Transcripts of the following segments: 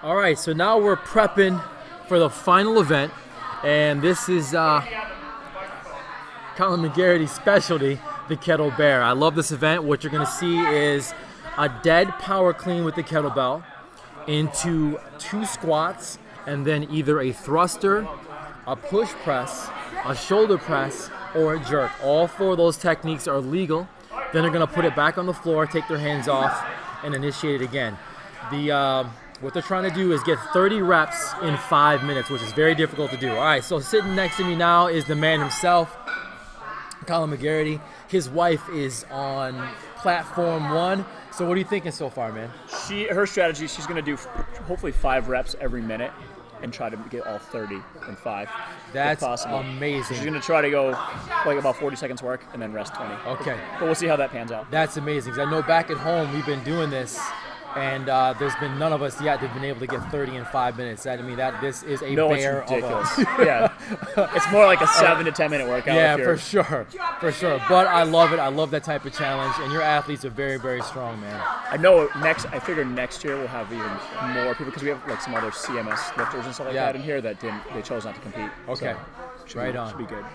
All right, so now we're prepping for the final event, and this is Colin McGarrity's specialty, the KettleBear. I love this event. What you're going to see is a dead power clean with the kettlebell into 2 squats, and then either a thruster, a push press, a shoulder press, or a jerk. All 4 of those techniques are legal. Then they're going to put it back on the floor, take their hands off, and initiate it again. What they're trying to do is get 30 reps in 5 minutes, which is very difficult to do. All right, so sitting next to me now is the man himself, Colin McGarrity. His wife is on platform 1. So what are you thinking so far, man? Her strategy, she's going to do hopefully 5 reps every minute and try to get all 30 in 5. That's amazing. She's going to try to go like about 40 seconds work and then rest 20. Okay. But we'll see how that pans out. That's amazing, because I know back at home we've been doing this, and there's been none of us yet that have been able to get 30 in 5 minutes. This is a bear of us. Yeah, it's more like a 7 to 10 minute workout. Yeah, for sure. But I love it. I love that type of challenge, and your athletes are very, very strong, man. I figure next year we'll have even more people, because we have like some other CMS lifters and stuff like that in here that they chose not to compete. Okay, so should be good.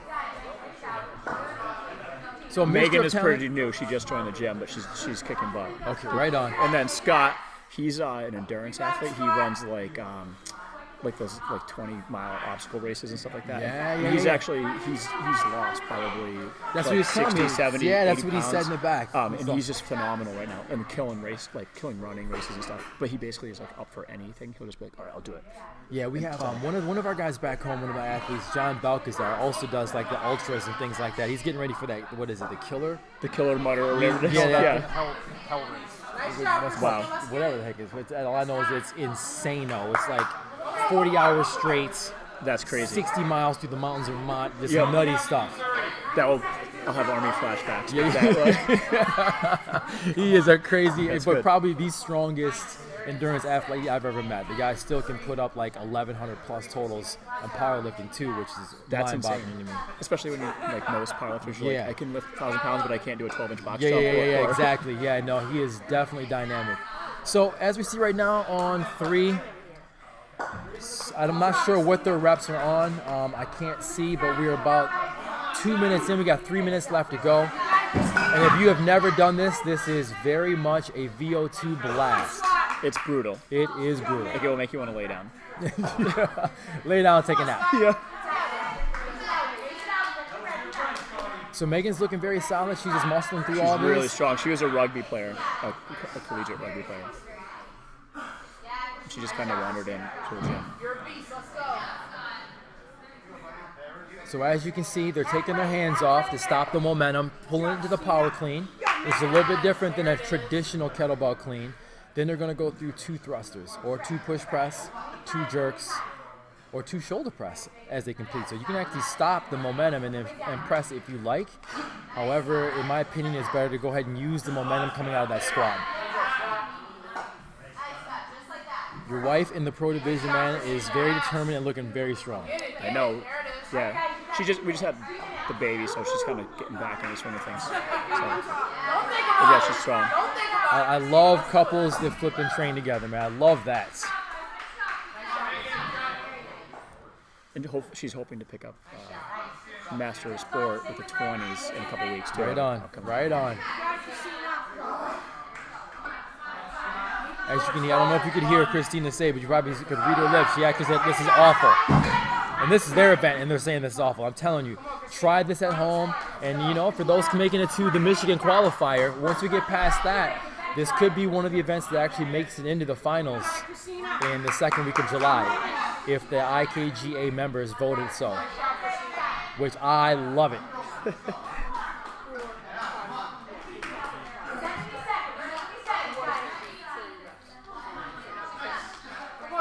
So Megan is pretty new. She just joined the gym, but she's kicking butt. Okay, right on. And then Scott, he's an endurance athlete. He runs like those 20-mile obstacle races and stuff like that. Yeah. He's lost probably that's what he's 60, 70, yeah, that's 80 what he said in the back. And he's just phenomenal right now, and killing running races and stuff. But he basically is like up for anything. He'll just be like, all right, I'll do it. Yeah, we have one of our guys back home, one of my athletes, John Balcazar, also does like the ultras and things like that. He's getting ready for that. What is it? The killer? The killer mutter or whatever. Hell race. Wow. Whatever the heck it is. All I know is it's insano. It's like 40 hours straight. That's crazy. 60 miles through the mountains of Vermont. Just nutty stuff. I'll have Army flashbacks. Yeah. He is a crazy, That's but good. probably the strongest endurance athlete I've ever met. The guy still can put up like 1,100 plus totals on powerlifting too, which is mind-boggling to me. Especially when you like most powerlifters, you're like, I can lift 1,000 pounds, but I can't do a 12-inch box jump. Yeah, exactly. Yeah, no, he is definitely dynamic. So as we see right now on 3, I'm not sure what their reps are on. I can't see, but we're about 2 minutes in. We got 3 minutes left to go. And if you have never done this, this is very much a VO2 blast. It's brutal. It is brutal. Like, it will make you want to lay down. Lay down and take a nap. Yeah. So Megan's looking very solid. She's just muscling through all this. She's really strong. She was a rugby player, a collegiate rugby player. She just kind of wandered in to the gym. So as you can see, they're taking their hands off to stop the momentum, pulling it to the power clean. It's a little bit different than a traditional kettlebell clean. Then they're going to go through 2 thrusters, or 2 push press, 2 jerks, or 2 shoulder press as they complete. So you can actually stop the momentum and press if you like. However, in my opinion, it's better to go ahead and use the momentum coming out of that squat. Your wife in the pro division, man, is very determined and looking very strong. I know. Yeah. We just had the baby, so she's kind of getting back in the swing of things. So, but yeah, she's strong. I love couples that flip and train together, man. I love that. And she's hoping to pick up Master of Sport with the 20s in a couple weeks, too. Right on. Right on. As you can hear, I don't know if you could hear Christina say, but you probably could read her lips. She actually said, this is awful. And this is their event, and they're saying this is awful. I'm telling you, try this at home. And, for those making it to the Michigan qualifier, once we get past that, this could be one of the events that actually makes it into the finals in the second week of July, if the IKGA members voted so, which I love it.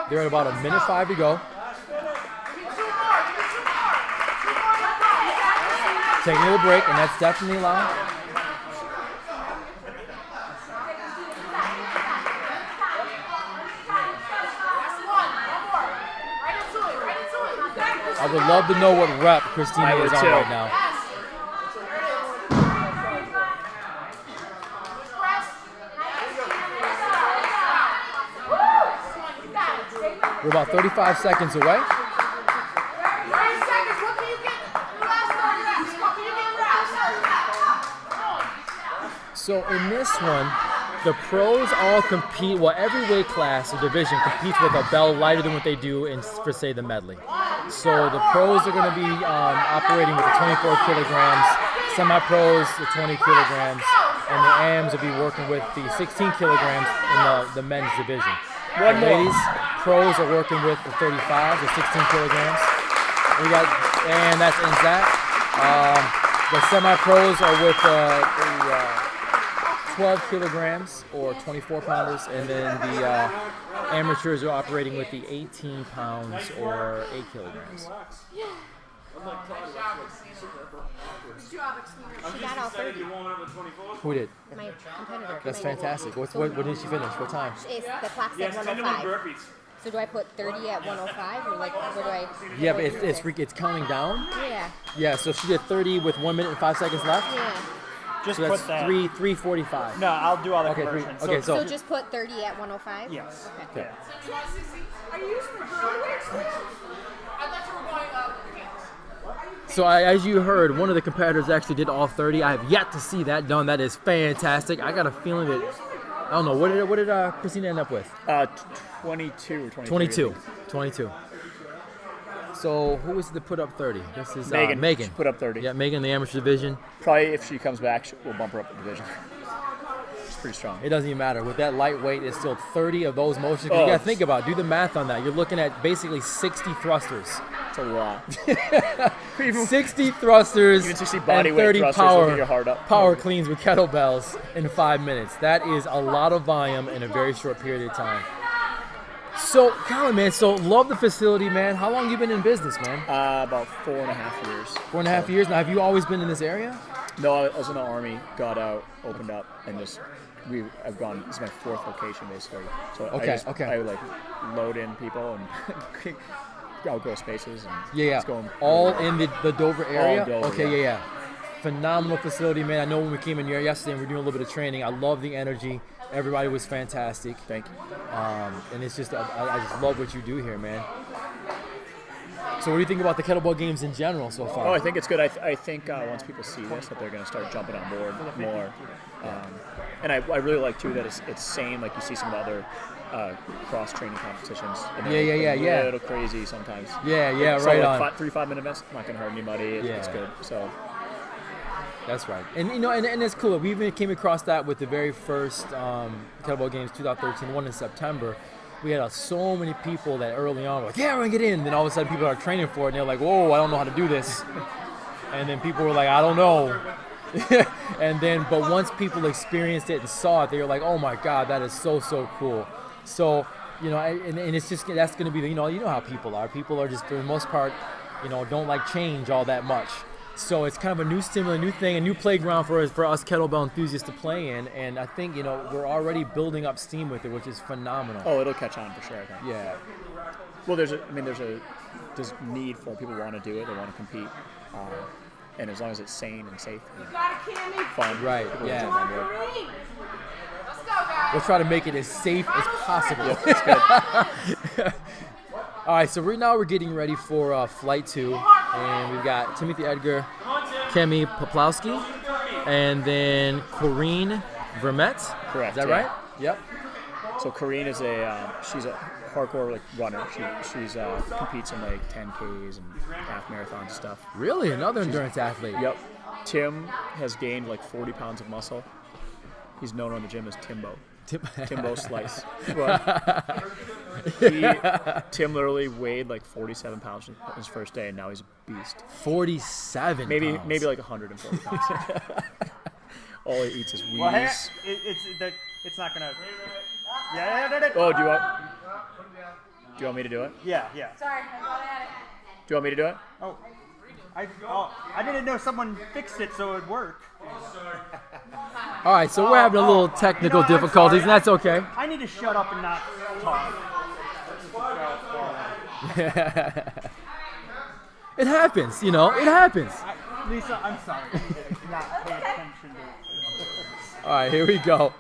They're at about 1:05 to go. Taking a little break, and that's definitely allowed. I would love to know what rep Christina is on right now. We're about 35 seconds away. 9 seconds. What can you get? Last 30 reps. What can you get reps? So in this one, the pros all compete. Well, every weight class or division competes with a bell lighter than what they do in, for say, the medley. So the pros are going to be operating with the 24 kilograms, semi-pros the 20 kilograms, and the AMs will be working with the 16 kilograms in the men's division. The ladies, pros are working with the 35, the 16 kilograms. And that ends that. The semi-pros are with the 12 kilograms or 24 pounders, and then the amateurs are operating with the 18 pounds or 8 kilograms. She got all 30. Who did? My competitor. That's my- fantastic. What did she finish? What time? It's the clock's at 105. So do I put 30 at 105 or like what do I? Yeah, but what do I do with it's counting down. it? Yeah. Yeah, so she did 30 with 1 minute and 5 seconds left. Yeah. Just So that's put that. 3:45. No, I'll do all the Okay, conversions. okay, So so just put 30 at 105. Yes. Okay. Are you using the girly weights? I thought you were going pants. So as you heard, one of the competitors actually did all 30. I have yet to see that done. That is fantastic. I got a feeling that I don't know what did Christina end up with? 22 or 23. 22. 22. So who was the put up 30? This is Megan. Megan. She put up 30. Yeah, Megan, the amateur division. Probably if she comes back, we'll bump her up a division. She's pretty strong. It doesn't even matter. With that lightweight, it's still 30 of those motions. 'Cause Oh. you got to think about it. Do the math on that. You're looking at basically 60 thrusters. It's a lot. 60 thrusters Even 60 body and weight 30 thrusters will power, get your heart up. power cleans with kettlebells in 5 minutes. That is a lot of volume in a very short period of time. So, Colin, man, so love the facility, man. How long you been in business, man? About 4.5 years. 4.5 years now. Have you always been in this area? No, I was in the Army, got out, opened up, and I've gone, this is my 4th location basically. So Okay, I like load in people and outgrow spaces. And Yeah. It's going All in the Dover area? Dover, Okay, yeah. yeah. Phenomenal facility, man. I know when we came in here yesterday and we were doing a little bit of training, I love the energy. Everybody was fantastic. Thank you. And it's just, I just love what you do here, man. So what do you think about the kettlebell games in general so far? Oh, I think it's good. I think once people see this, that they're going to start jumping on board more. And I really like too that it's sane, like you see some of the other cross training competitions. And they're Yeah. A little crazy sometimes. Yeah, So right like on. 3-5 minute events, not going to hurt anybody. It's Yeah. good. So That's right. And you know, and it's cool. We even came across that with the very first kettlebell games, 2013, one in September. We had so many people that early on were like, yeah, we're gonna get in. And then all of a sudden people are training for it and they're like, whoa, I don't know how to do this. And then people were like, I don't know. But once people experienced it and saw it, they were like, oh my God, that is so cool. So, you know, and it's just, that's gonna be you know how people are. People are just, for the most part, you know, don't like change all that much. So it's kind of a new stimulant, new thing, a new playground for us kettlebell enthusiasts to play in. And I think, you know, we're already building up steam with it, which is phenomenal. Oh, it'll catch on for sure, I think. Yeah. Well, there's need for people who want to do it, they want to compete. And as long as it's sane and safe and Got it, Cammy. fun, Right, people will yeah. jump on board. Green. Let's go, guys. We'll try to make it as safe as possible. It's good. All right, so right now we're getting ready for Flight 2. And we've got Timothy Edgar, Kemi Poplowski, and then Corinne Vermette. Correct, Is that yeah. right? Yep. So Corinne is she's a hardcore runner. She's competes in like 10Ks and half marathons and stuff. Really? Another endurance athlete. Yep. Tim has gained like 40 pounds of muscle. He's known on the gym as Timbo. Timbo Slice. Tim literally weighed like 47 pounds on his first day, and now he's a beast. 47 Maybe pounds. like 140 pounds. All he eats is weeds. Well, hey, it's not gonna. Yeah. Oh, do you want me to do it? Yeah. Sorry, I got at it. Do you want me to do it? Oh, I didn't know someone fixed it so it would work. All right, so we're having a little technical You know, I'm difficulties, and sorry. that's okay. I need to shut up and not talk. It happens, you know, it happens. Lisa, I'm sorry. I need to not pay attention to it. All right, here we go.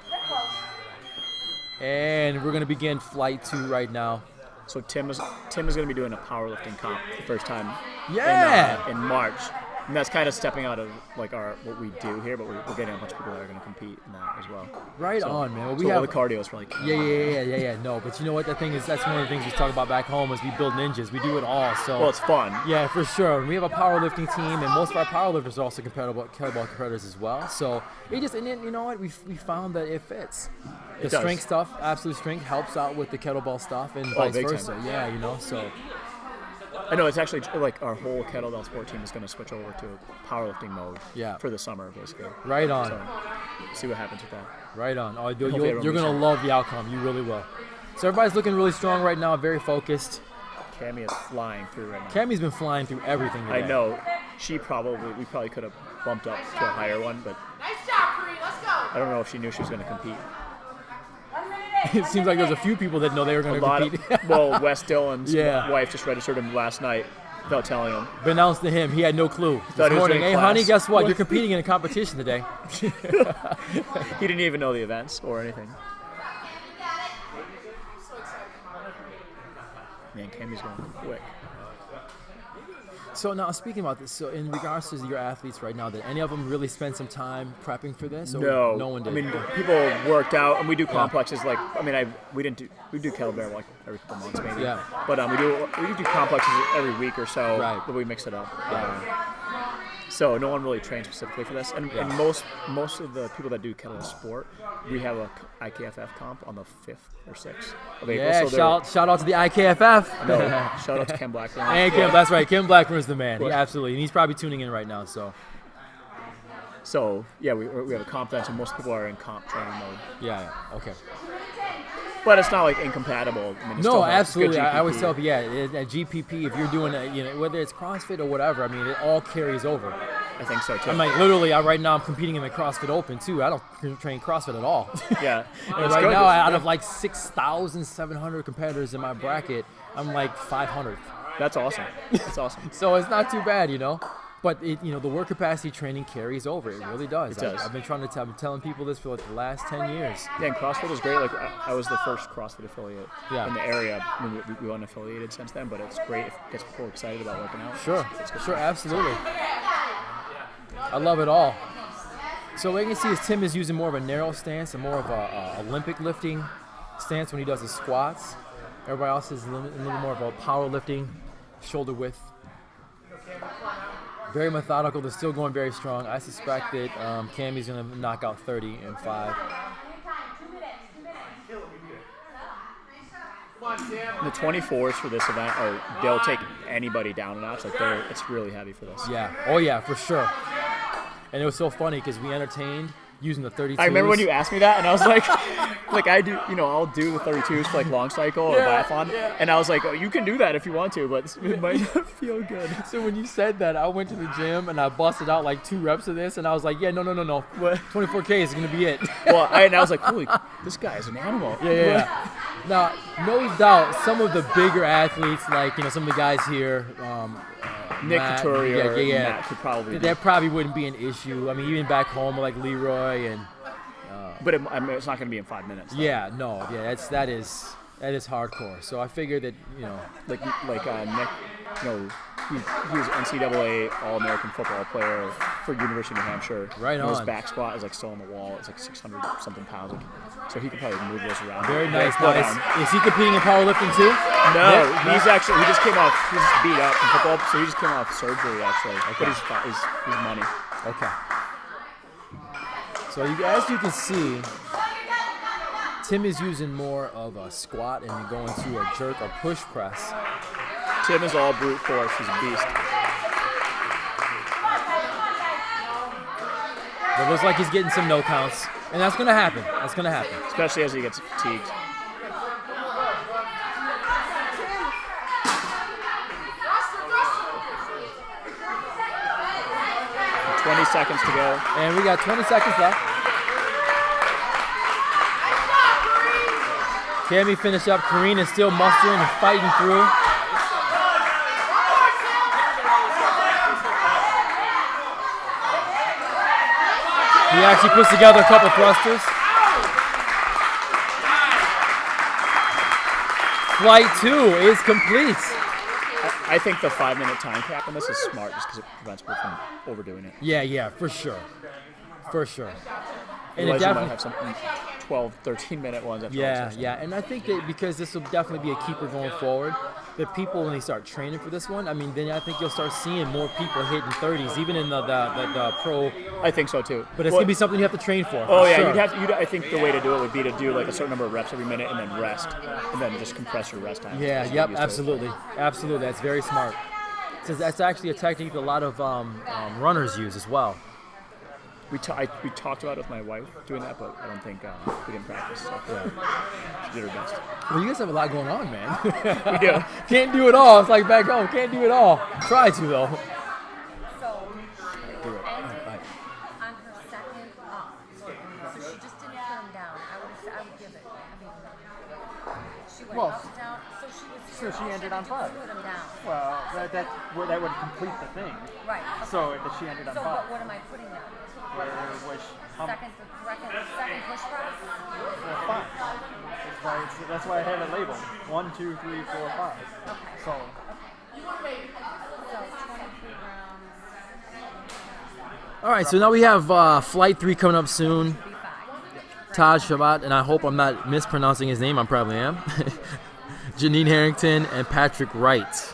And we're going to begin Flight 2 right now. So Tim is going to be doing a powerlifting comp for the first time. Yeah. In March. And that's kind of stepping out of like what we do here, but we're getting a bunch of people that are going to compete in that as well. Right so, on, man. Well, we have the cardio is really key. Yeah. No, but you know what? The thing is, that's one of the things we talk about back home is we build ninjas. We do it all. So well, it's fun. Yeah, for sure. And we have a powerlifting team, and most of our powerlifters are also kettlebell competitors as well. So it just, and then, you know what? We found that it fits. The strength stuff, absolute strength, helps out with the kettlebell stuff, and vice versa. Time. Yeah, you know. So. I know it's actually like our whole kettlebell sport team is going to switch over to powerlifting mode for the summer, basically. Right on. So, see what happens with that. Right on. Oh, you're going to love the outcome. You really will. So everybody's looking really strong right now, very focused. Cammy is flying through right now. Cammy's been flying through everything today. I know. We probably could have bumped up to a higher one, but Nice job, Bree. Let's go. I don't know if she knew she was going to compete. It seems like there's a few people that know they were going to compete. Well, Wes Dillon's wife just registered him last night without telling him. But announced to him, he had no clue. This morning, hey, honey, guess what? You're competing in a competition today. He didn't even know the events or anything. Man, Cammy's going quick. So now, speaking about this, so in regards to your athletes right now, did any of them really spend some time prepping for this? Or no one did. I mean, people worked out, and we do complexes like. I mean, we do KettleBear like every couple months maybe. Yeah. But we do complexes every week or so. Right. But we mix it up. So no one really trained specifically for this, and most of the people that do kettlebell sport, we have a IKFF comp on the 5th or 6th of April. Yeah, so shout out to the IKFF. No, shout out to Ken Blackburn. And Ken, that's right, Ken Blackburn's the man. He absolutely, and he's probably tuning in right now. So yeah, we have a comp then, so most people are in comp training mode. Yeah. Okay. But it's not like incompatible. I mean, no, absolutely. I always tell people, at GPP, if you're doing whether it's CrossFit or whatever, I mean, it all carries over. I think so too. I'm like literally, right now I'm competing in the CrossFit Open too. I don't train CrossFit at all. Yeah. And right now, out of like 6,700 competitors in my bracket, I'm like 500th. That's awesome. That's awesome. So it's not too bad, But the work capacity training carries over. It really does. It does. I've been telling people this for like the last 10 years. Yeah, and CrossFit is great. Like I was the first CrossFit affiliate in the area. I mean, we unaffiliated since then, but it's great if it gets people excited about working out. Sure, absolutely. I love it all. So what you can see is Tim is using more of a narrow stance and more of a Olympic lifting stance when he does his squats. Everybody else is a little more of a powerlifting shoulder width. Very methodical. They're still going very strong. I suspect that Cammy's going to knock out 30 in 5. The 24s for this event they'll take anybody down a notch. Like it's really heavy for this. Yeah. Oh yeah, for sure. And it was so funny because we entertained using the 32s. I remember when you asked me that, and I was like, I do, I'll do the 32s for like long cycle or biathlon, and I was like, oh, you can do that if you want to, but it might not feel good. So when you said that, I went to the gym and I busted out like 2 reps of this, and I was like, no, 24K is gonna be it. Well, and I was like, holy, this guy is an animal. Yeah. Now, no doubt, some of the bigger athletes, like some of the guys here. Nick Couturier, Matt could probably. That probably wouldn't be an issue. I mean, even back home, like Leroy and. But it's not going to be in 5 minutes. Though. Yeah, no, that is hardcore. So I figured that like Nick, he was NCAA All-American football player for University of New Hampshire. Right on. His back squat is like still on the wall. It's like 600 something pounds. So he could probably move those around. Very nice. Is he competing in powerlifting too? No, he just came off. He's beat up from football, so he just came off surgery actually. Okay. But he's money. Okay. So as you can see, Tim is using more of a squat and then going to a jerk or push press. Tim is all brute force. He's a beast. It looks like he's getting some no counts, and that's going to happen. Especially as he gets fatigued. And 20 seconds to go. And we got 20 seconds left. Cammy finished up. Karina's still mustering and fighting through. He actually puts together a couple thrusters. flight 2 is complete. I think the 5-minute time cap on this is smart just because it prevents people from overdoing it. Yeah, for sure. For sure. And Otherwise it you might definitely, have some 12, 13-minute ones. After yeah. And I think that because this will definitely be a keeper going forward, that people, when they start training for this one, I mean, then I think you'll start seeing more people hitting 30s, even in the pro. I think so too. But it's going to be something you have to train for. Oh, yeah. Sure. I think the way to do it would be to do like a certain number of reps every minute and then rest. And then just compress your rest time. Yeah, yep, absolutely. Absolutely. That's very smart. So that's actually a technique that a lot of runners use as well. We talked about it with my wife doing that, but I don't think we didn't practice. So she did her best. Well, you guys have a lot going on, man. We do. Can't do it all. It's like back home. Can't do it all. Try to, though. So, on her second up, so she just didn't put him down. I would give it. I mean, she went up, down, So she ended on 5. Put him down. Well, that would complete the thing. Right. Okay. So that she ended on So 5. what am I putting down? Where was Second push press? 5. That's why I have it labeled. 1, 2, 3, 4, 5. Okay. So. So 23 rounds. All right, so now we have Flight 3 coming up soon. Taj Shabbat, and I hope I'm not mispronouncing his name. I probably am. Janine Harrington and Patrick Wright.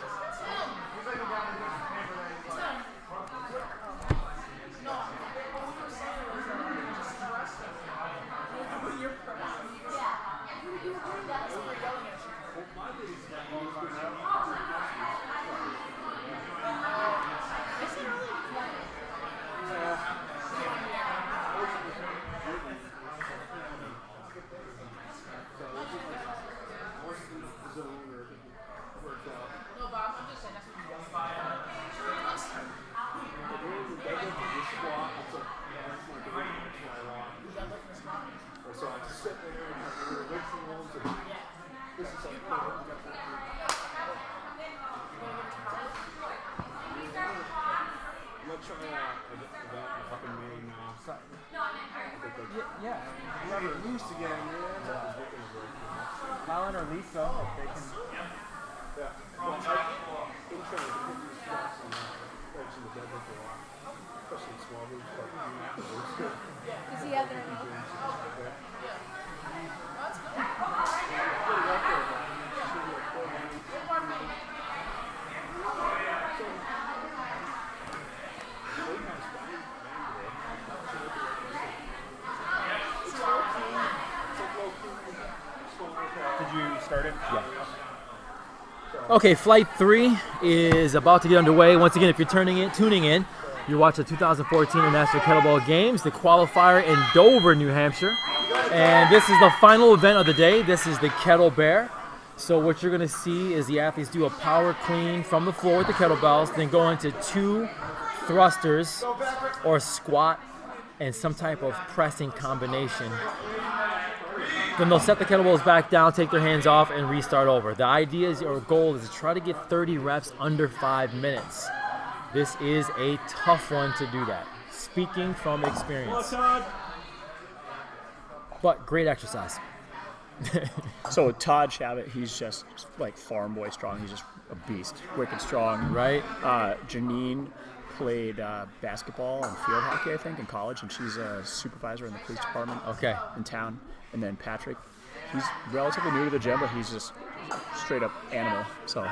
Yeah, whoever loose again, Colin or Lisa, if they can. Does he have their name? Did you start it? Yeah. Okay, Flight 3 is about to get underway. Once again, if you're tuning in, you're watching the 2014 International Kettlebell Games, the qualifier in Dover, New Hampshire. And this is the final event of the day. This is the KettleBear. So what you're going to see is the athletes do a power clean from the floor with the kettlebells, then go into 2 thrusters or squat and some type of pressing combination. Then they'll set the kettlebells back down, take their hands off, and restart over. The idea is, or goal is to try to get 30 reps under 5 minutes. This is a tough one to do that, speaking from experience. But great exercise. So Todd Shabbat, he's just like farm boy strong. He's just a beast, wicked strong. Right. Janine played basketball and field hockey, I think, in college, and she's a supervisor in the police department in town. And then Patrick, he's relatively new to the gym, but he's just straight up animal. So,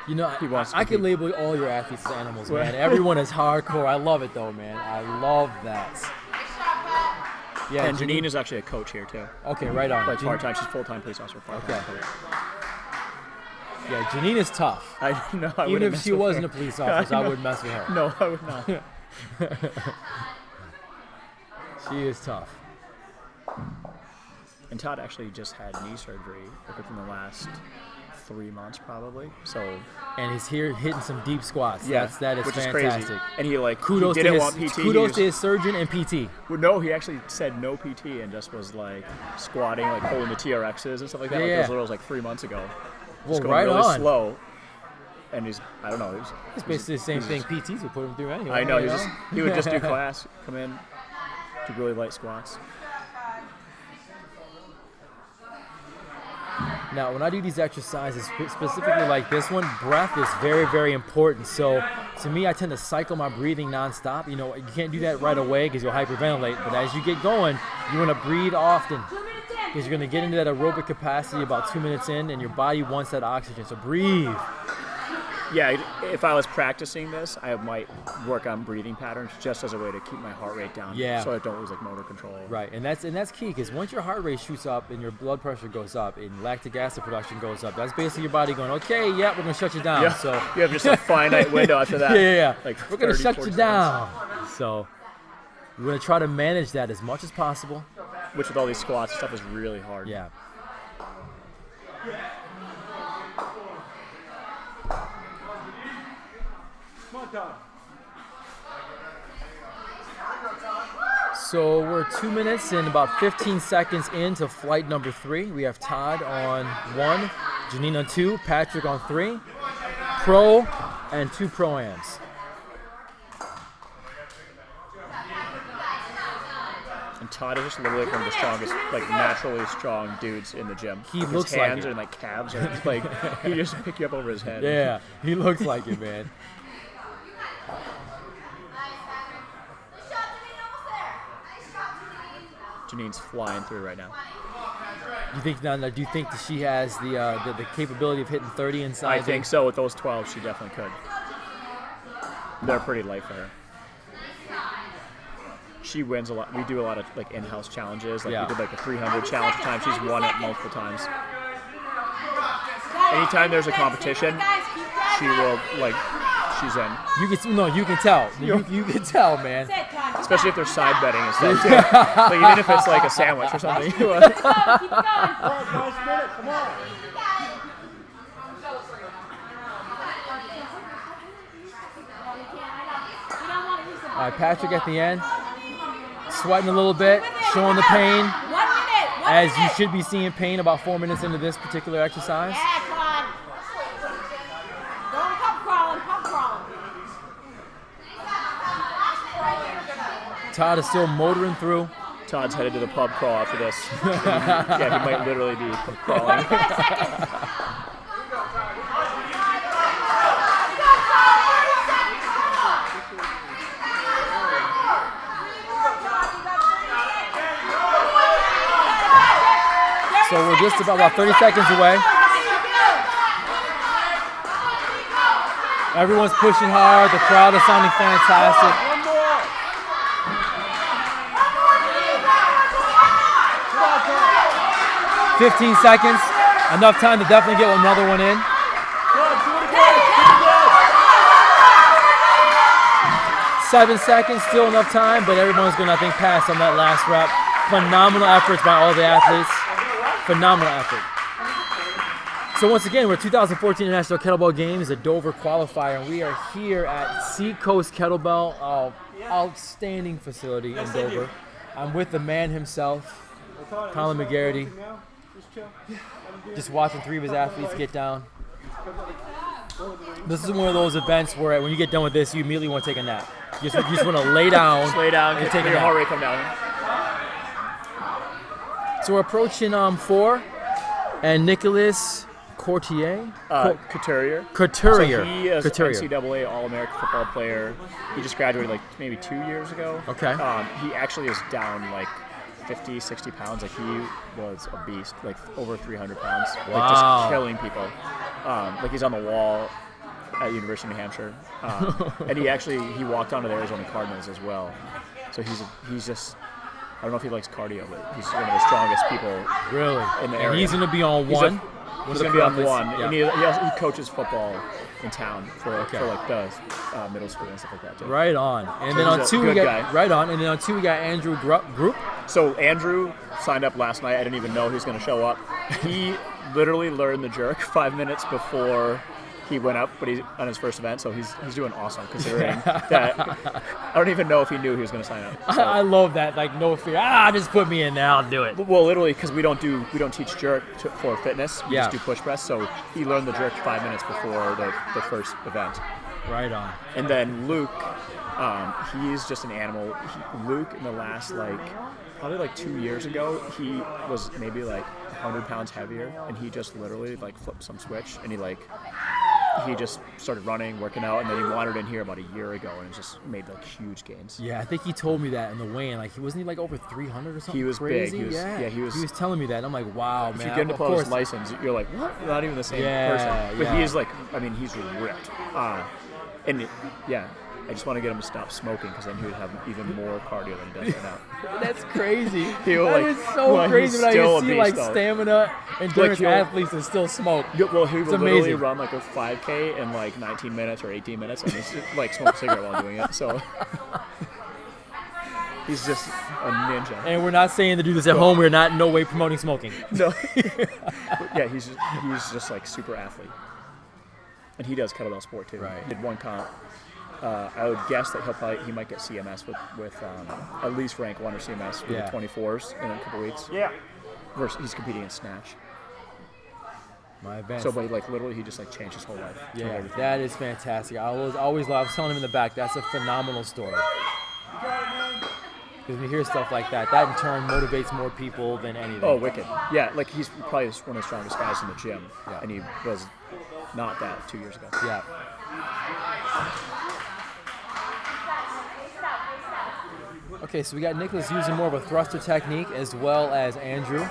you know, I could label all your athletes as animals, man. Everyone is hardcore. I love it, though, man. I love that. Yeah, and Janine is actually a coach here, too. Okay, right on. Like part-time. She's full-time police officer, part-time coach. Yeah, Janine is tough. I know. Even if she wasn't a police officer, I wouldn't mess with her. No, I would not. She is tough. And Todd actually just had knee surgery within the last 3 months, probably. So, and he's here hitting some deep squats. Yeah, that is which fantastic. Is crazy. And he kudos he didn't want PT. Kudos to his surgeon and PT. Well, no, he actually said no PT and just was like squatting, like holding the TRXs and stuff like that. Like those little like 3 months ago. Well, just going right really on. Slow. And I don't know. It's basically the same thing PTs would put him through anyway. I know. He would just do class, come in, do really light squats. Now, when I do these exercises, specifically like this one, breath is very, very important. So, to me, I tend to cycle my breathing nonstop. You know, you can't do that right away because you'll hyperventilate. But as you get going, you want to breathe often because you're going to get into that aerobic capacity about 2 minutes in, and your body wants that oxygen. So breathe. Yeah, if I was practicing this, I might work on breathing patterns just as a way to keep my heart rate down. Yeah. So I don't lose like motor control. Right, and that's key because once your heart rate shoots up and your blood pressure goes up and lactic acid production goes up, that's basically your body going, okay, yeah, we're gonna shut you down. Yeah. So you have just a finite window after that. Yeah. Like we're gonna 30, shut you 40 down. So we're gonna try to manage that as much as possible. Which with all these squats and stuff is really hard. Yeah. Come on, Todd. So we're 2 minutes and about 15 seconds into flight number 3. We have Todd on 1, Janine on 2, Patrick on 3, pro and 2 pro-ams. And Todd is just literally one of the strongest, like naturally strong dudes in the gym. He his looks like hands it. and like calves are just like he just pick you up over his head. Yeah, he looks like it, man. Janine's flying through right now. Do you think that she has the capability of hitting 30 inside? I think so. With those 12, she definitely could. They're pretty light for her. She wins a lot. We do a lot of like in-house challenges. Like we did like a 300 challenge time. She's won it multiple times. Anytime there's a competition, she will like. She's in. You can tell. You can tell, man. Especially if they're side betting and stuff too. Like even if it's like a sandwich or something. Keep going. Come on. All right, Patrick at the end, sweating a little bit, showing the pain, as you should be seeing pain about 4 minutes into this particular exercise. Yeah, come on. Don't pump crawling. Todd is still motoring through. Todd's headed to the pub crawl after this. Yeah, he might literally be pub crawling. So we're just about 30 seconds away. Everyone's pushing hard. The crowd is sounding fantastic. 15 seconds. Enough time to definitely get another one in. 7 seconds, still enough time, but everyone's going to, I think, pass on that last rep. Phenomenal efforts by all the athletes. Phenomenal effort. So once again, we're 2014 International Kettlebell Games, a Dover qualifier, and we are here at Seacoast Kettlebell, outstanding facility in Dover. I'm with the man himself, Colin McGarity, just watching 3 of his athletes get down. This is one of those events where when you get done with this, you immediately want to take a nap. You just want to lay down, and take a your nap. heart rate come down. So we're approaching 4, and Nicholas Couturier. Couturier. Couturier. So he is Couturier. NCAA All-American football player. He just graduated like maybe 2 years ago. Okay. He actually is down like 50, 60 pounds. Like he was a beast, like over 300 pounds. Wow. Like just killing people. Like he's on the wall at University of New Hampshire. And he walked onto the Arizona Cardinals as well. So he's just, I don't know if he likes cardio, but he's one of the strongest people Really? in the And area. he's going to be on 1. He's going to be on 1. Yeah. And he coaches football in town for like the middle school and stuff like that too. Right on. And So then on he's a 2 we good got guy. right on. And then on 2 we got Andrew Group. So Andrew signed up last night. I didn't even know he was going to show up. He literally learned the jerk 5 minutes before he went up, but he's on his first event, so he's doing awesome considering that. I don't even know if he knew he was going to sign up. So. I love that. Like no fear. Just put me in there. I'll do it. Well, literally, because we don't teach jerk for fitness. We Yeah. just do push press. So he learned the jerk 5 minutes before the first event. Right on. And then Luke, he's just an animal. Luke, in the last probably 2 years ago, he was maybe 100 pounds heavier, and he just literally flipped some switch, and he just started running, working out, and then he wandered in here about a year ago and just made huge gains. Yeah, I think he told me that in the weigh-in. He wasn't over 300 or something. He was crazy? big. He was. He was telling me that. I'm like, wow, man. If you get him to pull out his license, you're like, what? You're not even the same person. But he is he's ripped. I just want to get him to stop smoking because then he would have even more cardio than he does right now. That's crazy. That is so crazy when I see stamina endurance he'll- athletes that still smoke. Well, he will It's literally amazing. run a 5K in 19 minutes or 18 minutes, and he's just, smoke a cigarette while doing it. So he's just a ninja. And we're not saying to do this at home. We're not in no way promoting smoking. No. Yeah, he's just super athlete, and he does kettlebell sport too. Right. He did one comp. I would guess that he might get CMS with at least rank 1 or CMS with the 24s in a couple weeks. Yeah. Versus he's competing in snatch. My advance. So, but literally, he just changed his whole life. Yeah, Everything. that is fantastic. I always love. I was telling him in the back. That's a phenomenal story. Because we hear stuff like that, that in turn motivates more people than anything. Oh, wicked. Yeah, he's probably one of the strongest guys in the gym. Yeah. And he was not that 2 years ago. Yeah. Okay, so we got Nicholas using more of a thruster technique as well as Andrew.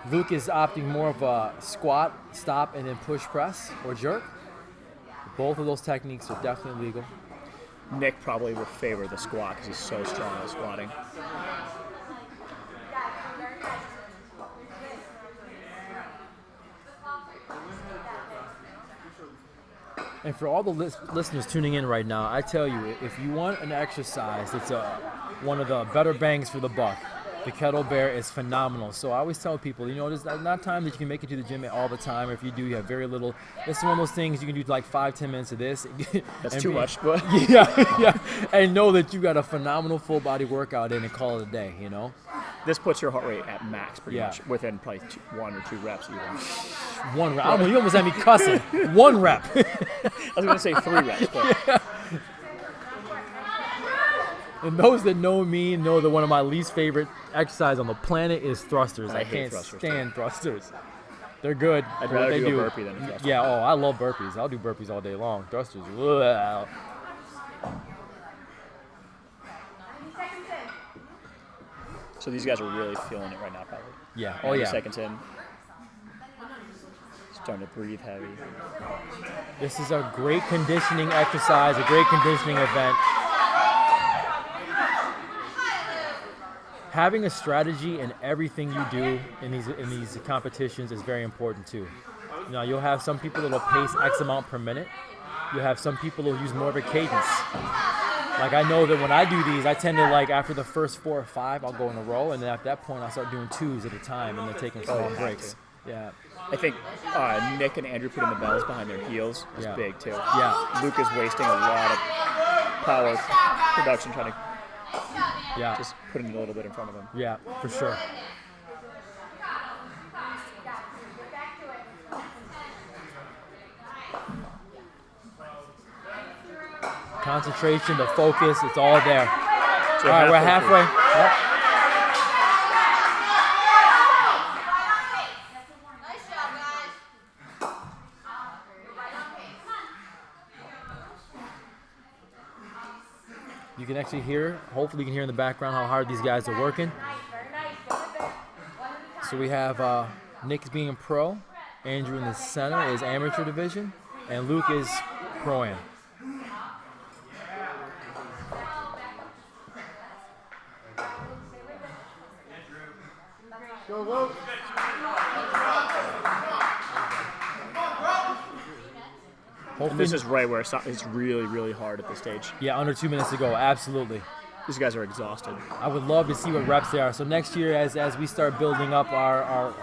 Luke is opting more of a squat, stop, and then push press or jerk. Both of those techniques are definitely legal. Nick probably will favor the squat because he's so strong at squatting. And for all the listeners tuning in right now, I tell you, if you want an exercise that's one of the better bangs for the buck, the KettleBear is phenomenal. So I always tell people, there's not time that you can make it to the gym all the time. Or if you do, you have very little. This is one of those things you can do 5-10 minutes of this. That's too much, but yeah, and know that you got a phenomenal full body workout in and call it a day. this puts your heart rate at max pretty much within probably 1 or 2 reps even. 1 rep. You almost had me cussing. 1 rep. I was going to say 3 reps, but And those that know me know that one of my least favorite exercise on the planet is thrusters. I hate can't thrusters, stand thrusters. They're good. I'd for what rather they do a burpee than a thruster. Yeah, I love burpees. I'll do burpees all day long. Thrusters, ugh. So these guys are really feeling it right now, probably. Yeah. 90 seconds in. Starting to breathe heavy. This is a great conditioning exercise, a great conditioning event. Having a strategy in everything you do in these competitions is very important too. You'll have some people that'll pace X amount per minute. You'll have some people who'll use more of a cadence. I know that when I do these, I tend to after the first 4 or 5, I'll go in a row, and then at that point, I'll start doing 2s at a time, and then taking small breaks. Yeah. I think Nick and Andrew putting the bells behind their heels is big too. Yeah. Luke is wasting a lot of power production trying to just put it a little bit in front of him. Yeah, for sure. Concentration, the focus, it's all there. So All right, we're halfway. Yep. Nice job, guys. You can actually hear, hopefully you can hear in the background how hard these guys are working. So we have Nick being pro, Andrew in the center is amateur division, and Luke is pro-am. Go, Luke. And this is right where it's really, really hard at this stage. Yeah, under 2 minutes to go, absolutely. These guys are exhausted. I would love to see what reps they are. So next year, as we start building up our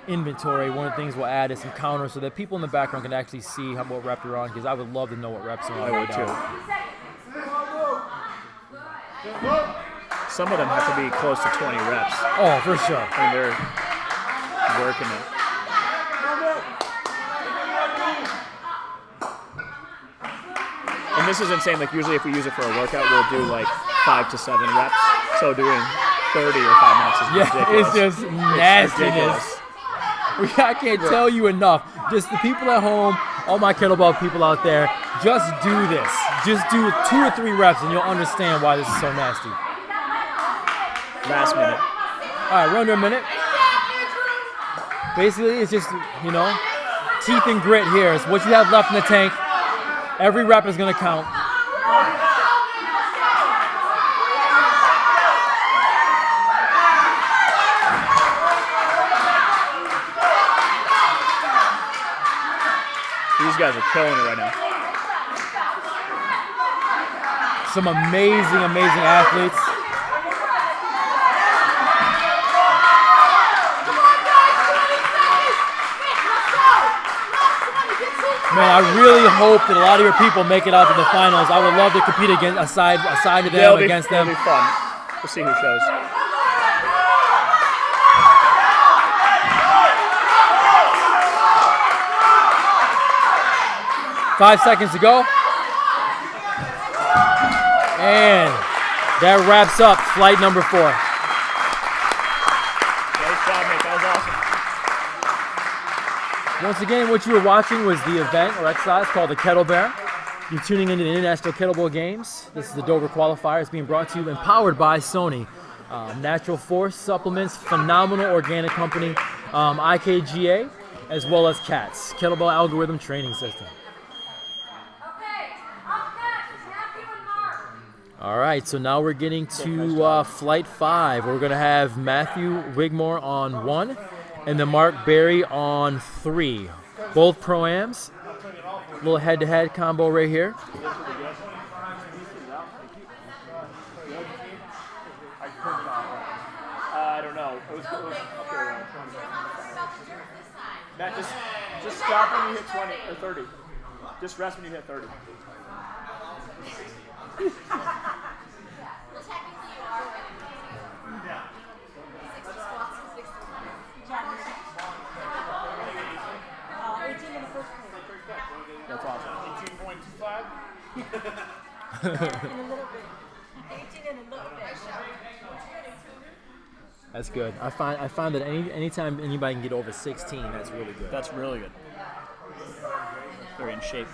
inventory, one of the things we'll add is some counters so that people in the background can actually see what rep they're on, because I would love to know what reps they're on. I would too. Some of them have to be close to 20 reps. Oh, for sure. I mean, they're working it. And this is insane. Like usually, if we use it for a workout, we'll do like 5 to 7 reps. So doing 30 or 5 minutes is ridiculous. It's just nastiness. I can't tell you enough. Just the people at home, all my kettlebell people out there, just do this. Just do 2 or 3 reps, and you'll understand why this is so nasty. Last minute. All right, we're under a minute. Basically, it's just, teeth and grit here. It's what you have left in the tank. Every rep is going to count. These guys are killing it right now. Some amazing, amazing athletes. Man, I really hope that a lot of your people make it out to the finals. I would love to compete aside of them, against them. It'll be fun. We'll see who shows. Five seconds to go. And that wraps up flight number 4. Nice job, mate. That was awesome. Once again, what you were watching was the event or exercise called the KettleBear. You're tuning into the International Kettlebell Games. This is the Dover qualifier. It's being brought to you and powered by Sony. Natural Force Supplements, phenomenal organic company, IKGA, as well as CATS, Kettlebell Algorithm Training System. All right, so now we're getting to Flight 5. We're going to have Matthew Wigmore on 1 and then Mark Berry on 3. Both Pro-Ams. Little head-to-head combo right here. I don't know. It was up there. Matt, just stop when you hit 20 or 30. Just rest when you hit 30. That's awesome. 18.25. In a little bit. 18 and a little bit. That's good. I find that anytime anybody can get over 16, that's really good. That's really good. They're in shape.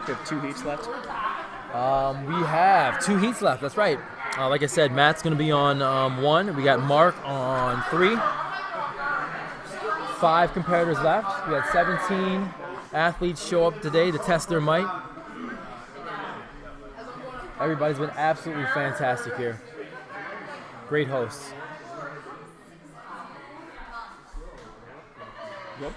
We have 2 heats left. We have 2 heats left. That's right. Like I said, Matt's going to be on 1. We got Mark on 3. 5 competitors left. We had 17 athletes show up today to test their might. Everybody's been absolutely fantastic here. Great hosts. Yep.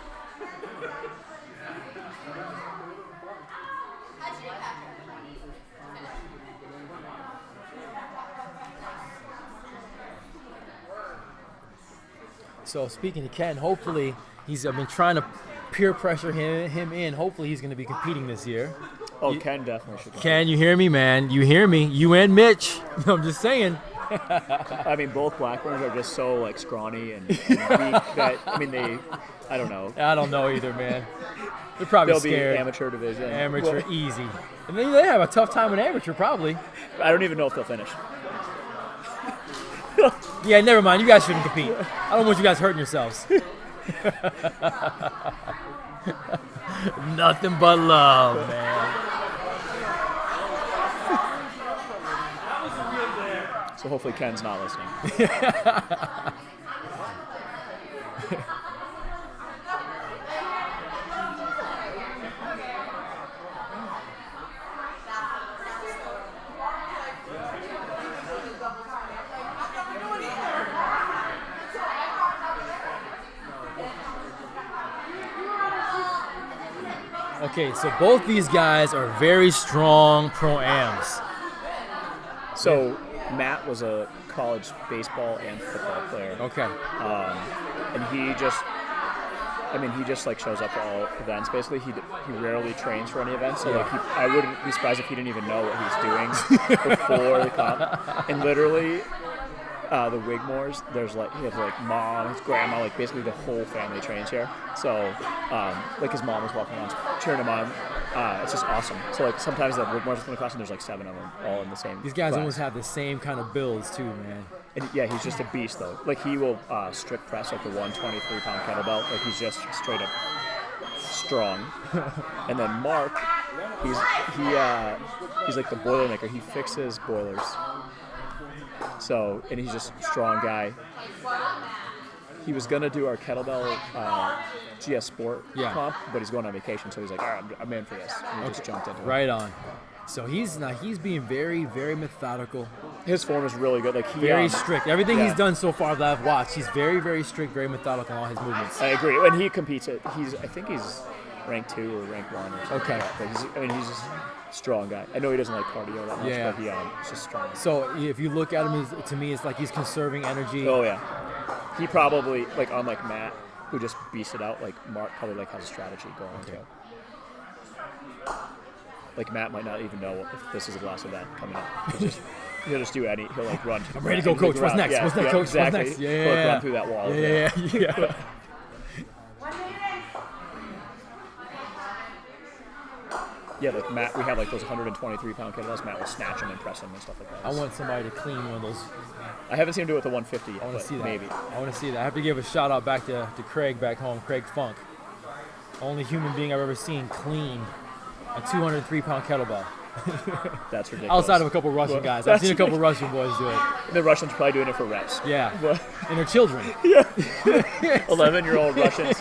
So speaking to Ken, hopefully I've been trying to peer pressure him in. Hopefully he's going to be competing this year. Oh, Ken definitely should. Ken, you hear me, man? You hear me? You and Mitch. I'm just saying. I mean, both Blackburns are just so like scrawny and weak that I don't know. I don't know either, man. They're probably They'll scared. be amateur division. Amateur, easy. And then they have a tough time in amateur, probably. I don't even know if they'll finish. Yeah, never mind. You guys shouldn't compete. I don't want you guys hurting yourselves. Nothing but love, man. So hopefully Ken's not listening. Okay, so both these guys are very strong pro-ams. So Matt was a college baseball and football player. Okay. And he just like shows up for all events. Basically, he rarely trains for any events. So like I wouldn't be surprised if he didn't even know what he was doing before the comp. And literally, the Wigmores, he has like mom, his grandma, like basically the whole family trains here. So like his mom was walking around cheering him on it's just awesome. So like sometimes the martial arts class, and there's like 7 of them all in the same. These guys class. almost have the same kind of builds too, man. And yeah, he's just a beast though. Like he will strict press like the 123-pound kettlebell. Like he's just straight up strong. And then Mark, he's like the Boilermaker. He fixes boilers. So, and he's just a strong guy. He was gonna do our kettlebell GS Sport comp, but he's going on vacation, so he's like, all right, I'm in for this. And he just jumped into it. Right on. So he's being very, very methodical. His form is really good. Like very strict. Everything he's done so far that I've watched, he's very, very strict, very methodical in all his movements. I agree. When he competes, I think he's rank 2 or rank 1 or something. Okay. Like that. But he's just a strong guy. I know he doesn't like cardio that much, but he's just strong. So if you look at him, to me, it's like he's conserving energy. Oh yeah. He probably, like unlike Matt, who just beats it out, like Mark probably like has a strategy going. Okay. Like Matt might not even know if this is the last event coming up. He'll just do any. He'll like run. I'm ready to go, coach. What's next? What's next, coach? Exactly. What's next? Yeah. Run through that wall. Yeah. Yeah, like Matt, we have like those 123-pound kettlebells. Matt will snatch them and press them and stuff like that. I want somebody to clean one of those. I haven't seen him do it with the 150 yet. I want to see that. Maybe. I want to see that. I have to give a shout out back to Craig back home, Craig Funk. Only human being I've ever seen clean a 203-pound kettlebell. That's ridiculous. Outside of a couple Russian guys. I've seen a couple Russian boys do it. The Russians are probably doing it for reps. Yeah. And their children. 11-year-old Russians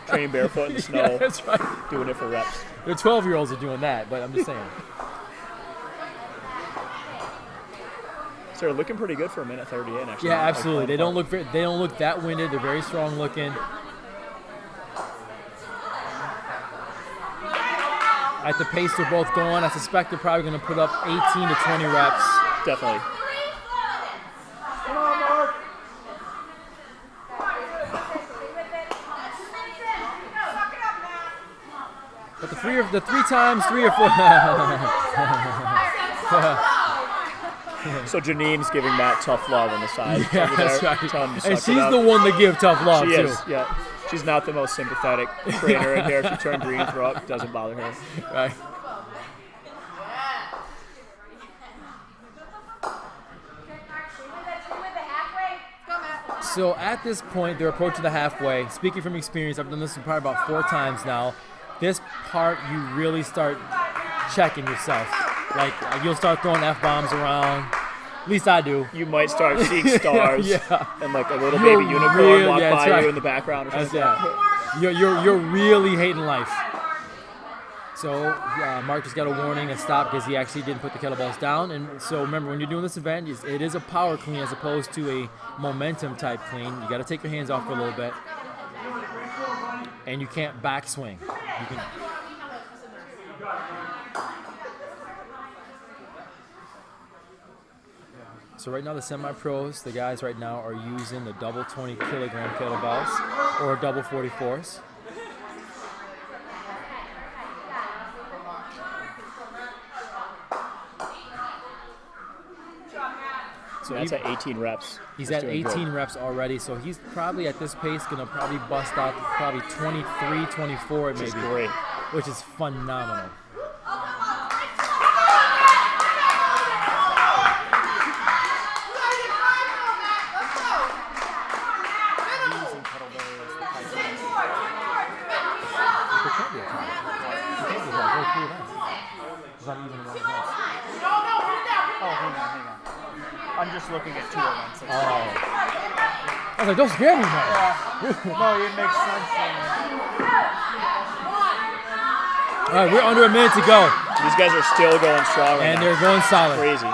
training barefoot in the snow. Yeah, that's right. Doing it for reps. Their 12-year-olds are doing that, but I'm just saying. So they're looking pretty good for a minute 30 in, actually. Yeah, absolutely. They don't look that winded. They're very strong looking. At the pace they're both going, I suspect they're probably going to put up 18 to 20 reps. Definitely. Come on, Mark. But the three times, 3 or 4. So Janine's giving Matt tough love on the side. Yeah, that's right. And she's the one to give tough love, she too. Is, yeah. She's not the most sympathetic trainer in here. If you turn green, throw up, doesn't bother her. Right. So at this point, they're approaching the halfway. Speaking from experience, I've done this probably about 4 times now. This part, you really start checking yourself. Like, you'll start throwing F-bombs around. At least I do. You might start seeing stars and like a little You're baby unicorn walk by right. you in the background. Or something. You're really hating life. So Mark just got a warning and stopped because he actually didn't put the kettlebells down. And so remember, when you're doing this event, it is a power clean as opposed to a momentum type clean. You got to take your hands off for a little bit, and you can't backswing. You can. So right now the semi-pros, the guys right now are using the double 20-kilogram kettlebells or double 44s. So that's at 18 reps. He's at 18 reps already, so he's probably at this pace going to probably bust out probably 23, 24 maybe. Great. Which is phenomenal. I'm just looking at 2 events. I was like, don't scare me, man. No, it makes sense. All right, we're under a minute to go. These guys are still going strong right and now. They're going solid. Crazy.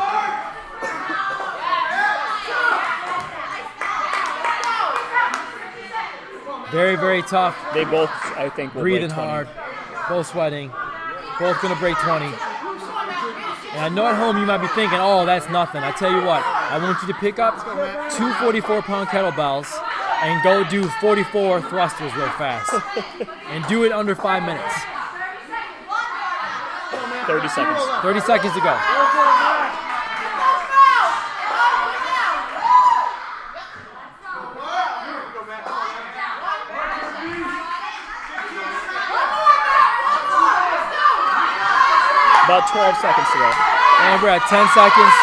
Very, very tough. They both, I think, will breathing break 20. hard, both sweating, both going to break 20. And I know at home you might be thinking, oh, that's nothing. I tell you what, I want you to pick up 2 44-pound kettlebells and go do 44 thrusters real fast. And do it under 5 minutes. 30 seconds. 30 seconds to go. About 12 seconds to go. And we're at 10 seconds.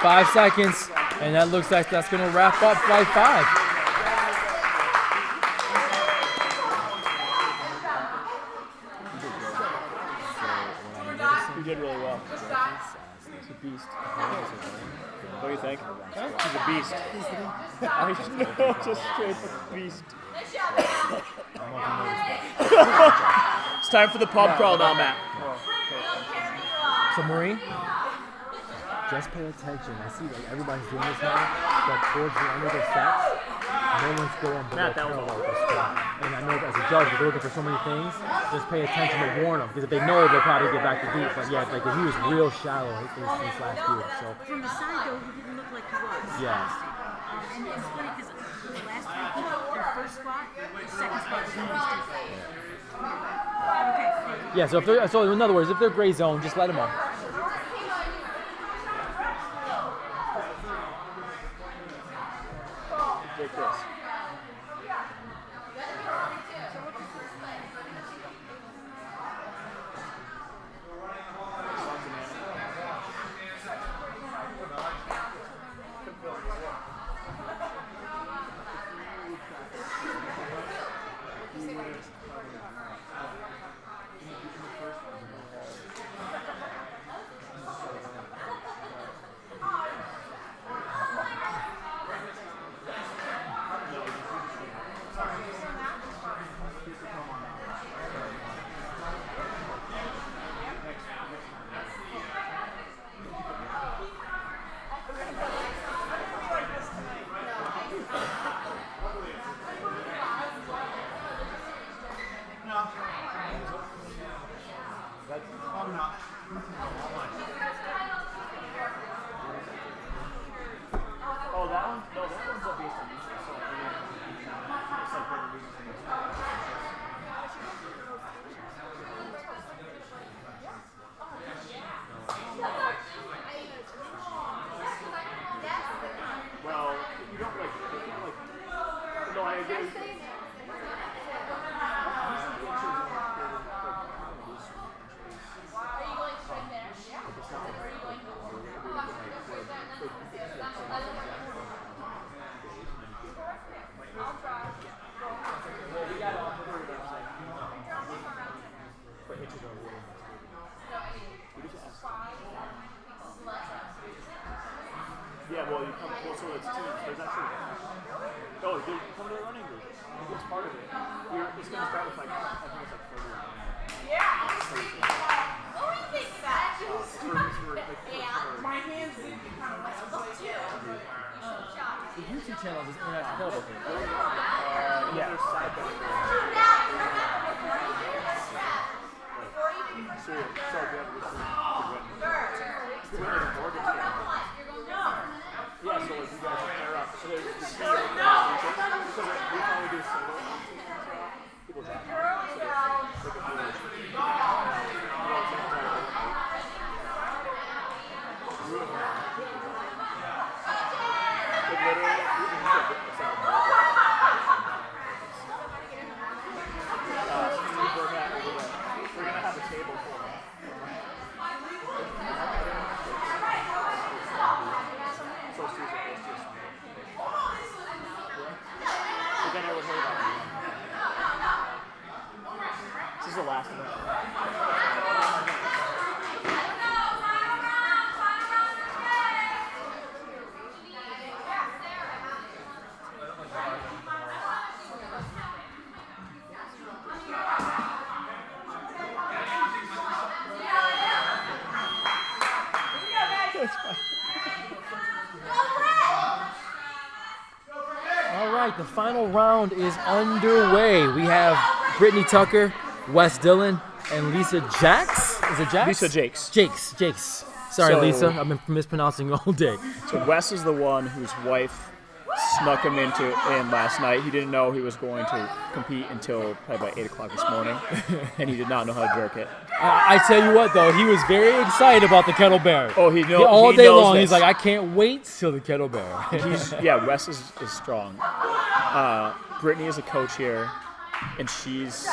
5 seconds. And that looks like that's going to wrap up flight 5. You did really well. He's a beast. What do you think? He's a beast. Just straight up beast. It's time for the pub crawl now, Matt. So, Maureen, just pay attention. I see like everybody's doing this now, but towards the end of the sets, no one's going below parallel with this stuff. And I know as a judge, they're looking for so many things. Just pay attention to warn them, because if they know, they'll probably get back to deep. But yeah, like he was real shallow this last year. So From the side, though, he didn't look like he was. yeah. And it's funny because the last three people, their first spot, the second spot was always different. Okay. Yeah, so in other words, if they're gray zone, just let them on. Take this. Oh, that one? No, that one's a beast on YouTube. So, it's like better reasons than this. Well, you don't like, no, I agree. Yeah, well, you come closer to its team. There's actually. Oh, they come to the running group. It's part of it. It's going to start with like, I think it's like 30 rounds. My hands did kind of mess up too. The YouTube channel is International Kettlebell. Yeah. There's side by side. So, we have a good team. Good win in Oregon today. Yeah, so like you guys pair up. So there's because we only do single. People drop. So we're gonna have a table for them. But then I would hear about it. This is the last one. All right, the final round is underway. We have Brittany Tucker, Wes Dillon, and Lisa Jax. Is it Jax? Lisa Jakes. Jakes. Sorry, So- Lisa. I've been mispronouncing all day. So Wes is the one whose wife snuck him in last night. He didn't know he was going to compete until probably about 8 o'clock this morning, and he did not know how to jerk it. I tell you what, though, he was very excited about the KettleBear. Oh, he knows all day long. this. He's like, I can't wait till the KettleBear. Yeah, Wes is strong. Brittany is a coach here. and I think she's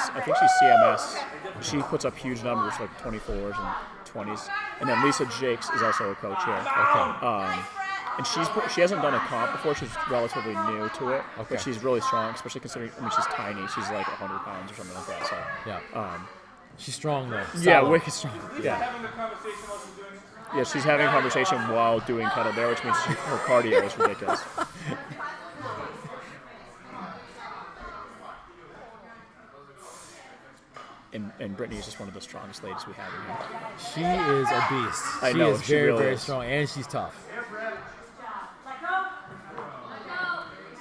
CMS. She puts up huge numbers, like 24s and 20s. And then Lisa Jakes is also a coach here. Okay. And she hasn't done a comp before. She's relatively new to it, but she's really strong, especially considering. I mean, she's tiny. She's like 100 pounds or something like that. So yeah. She's strong though. Yeah, wicked strong. Yeah. Yeah, she's having a conversation while doing KettleBear, which means her cardio is ridiculous. And Brittany is just one of the strongest ladies we have in here. She is a beast. I know, is very, really very is. strong, and she's tough.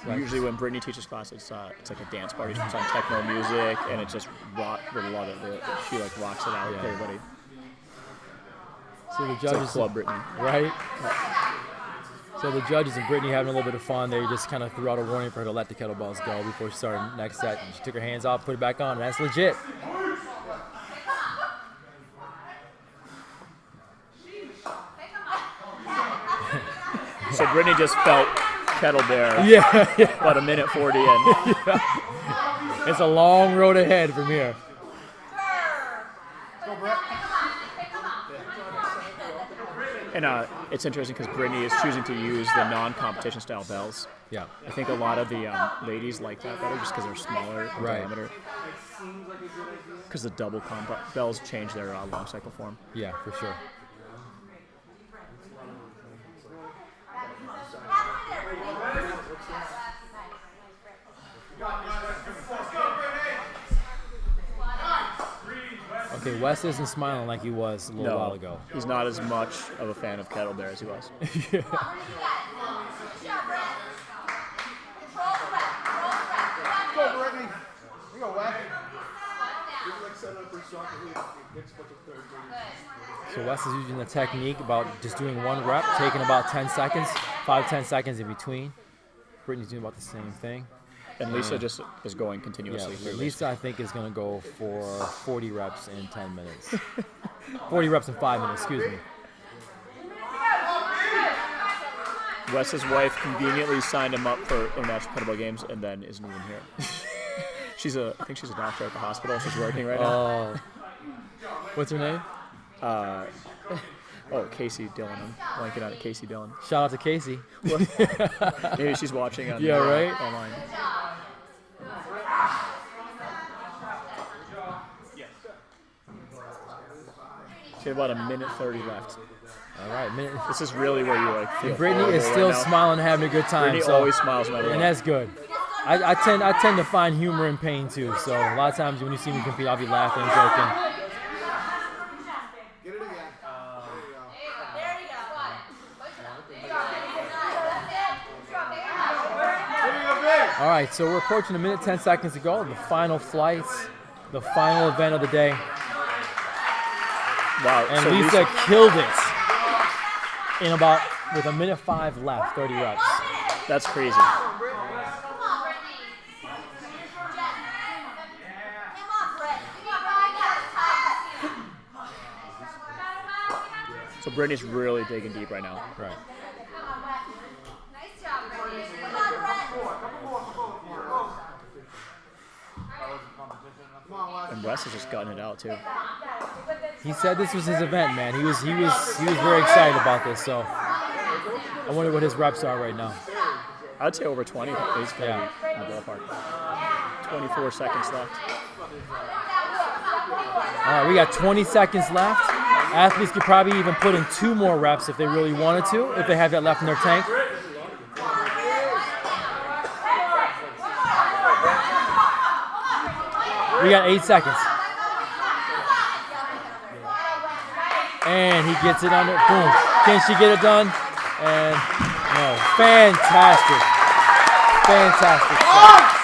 Usually when Brittany teaches class, it's like a dance party. It's on techno music, and it just rock. We love it. She like rocks it out with everybody. So the judges, like Club Brittany, right? So the judges and Brittany having a little bit of fun. They just kind of threw out a warning for her to let the kettlebells go before she started the next set. She took her hands off, put it back on, and that's legit. So Brittany just felt KettleBear. Yeah. About a minute 40 in. Yeah. It's a long road ahead from here. And it's interesting because Brittany is choosing to use the non-competition style bells. Yeah. I think a lot of the ladies like that better just because they're smaller in diameter. Because the double comp bells change their long cycle form. Yeah, for sure. Okay, Wes isn't smiling like he was a little while ago. He's not as much of a fan of KettleBear as he was. Yeah. Go, Brittany. You go, Wes. So Wes is using the technique about just doing one rep, taking about 10 seconds, 5-10 seconds in between. Brittany's doing about the same thing. And Lisa just is going continuously. Yeah, Lisa, I think, is going to go for 40 reps in 10 minutes. 40 reps in 5 minutes, excuse me. Wes's wife conveniently signed him up for international kettlebell games and then isn't even here. I think she's a doctor at the hospital. She's working right now. What's her name? Casey Dillon. I'm blanking on it. Casey Dillon. Shout out to Casey. Maybe she's watching on online. She had about a minute 30 left. All right, this is really where you like feel. And Brittany is still smiling, having a good time. Brittany always smiles, and that's good. I tend to find humor in pain too. So a lot of times when you see me compete, I'll be laughing and joking. Get it again. There you go. All right, so we're approaching a minute 10 seconds to go. The final flights, the final event of the day. Wow! And so Lisa killed it with a minute 5 left, 30 reps. That's crazy. So Brittany's really digging deep right now. Right. Nice job, Brittany. Come on, Brett. And Wes is just gutting it out too. He said this was his event, man. He was very excited about this. So I wonder what his reps are right now. I'd say over 20. He's going to be in the ballpark. 24 seconds left. All right, we got 20 seconds left. Athletes could probably even put in 2 more reps if they really wanted to, if they have that left in their tank. We got 8 seconds. And he gets it under. Boom. Can she get it done? And no. Fantastic. Fantastic.